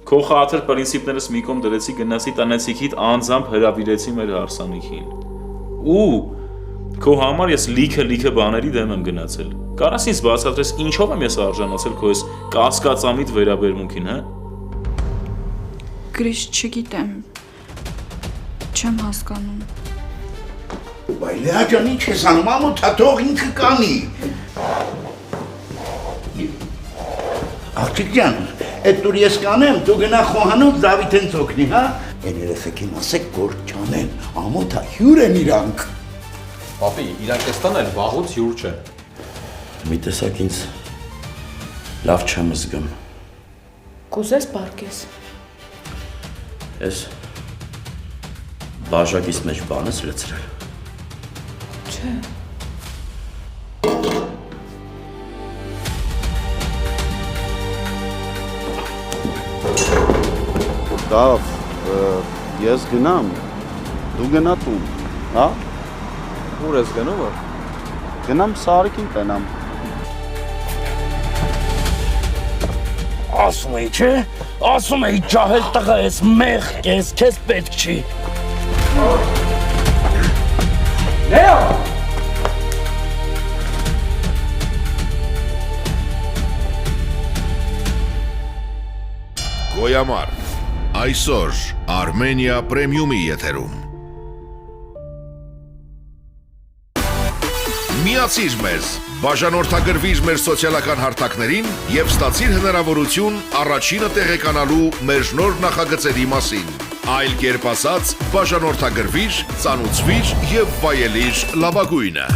Քո խաթր պրինցիպներս մի կողմ դրեցի, գնացի տնեցիքիդ անձամբ հրավիրեցի մեր հարսանիքին։ Ու քո համար ես լիքը բաների դեմ եմ գնացել։ Կարաս ինձ բացատրես ինչով եմ ես արժանացել քո այս կասկածամիտ վերաբերմունքին, հա։ Գրիշ, չգիտեմ։ Չեմ հասկանում։ Բայց Լեա ջան, ինչ ես անում, ամոթա թող ինքը կանի։ Աղջիկ ջան, այդ տուր ես կանեմ, դու գնա խոհանոց Դավիթեն ծոքնի, հա։ Են երեխեքին ասեք, որ չանեն, ամոթա հյուր են իրանք։ Պապի, իրանք էստան էլ վաղուց հյուր չեն։ Մի տեսակ ինձ լավ չեմ զգում։ Կուզես պարկես։ Ես բաժակից մեջ բան ես լցրել։ Չէ։ Դավ, ես գնամ, դու գնա տուն, հա։ Ուր ես գնումը։ Գնամ Սարիկին տենամ։ Ասում էի, չէ։ Ասում էի ջահել տղա ես, մեղք ես, քեզ պետք չի։ Լեո։ Գոյամար, այսօր Արմենիա պրեմիումի եթերում։ Միացիր մեզ, բաժանորդագրվիր մեր սոցիալական հարթակներին և ստացիր հնարավորություն առաջինը տեղեկանալու մեր նոր նախագծերի մասին։ Այլ կերպ ասած, բաժանորդագրվիր, ծանուցվիր և վայելիր լավագույնը։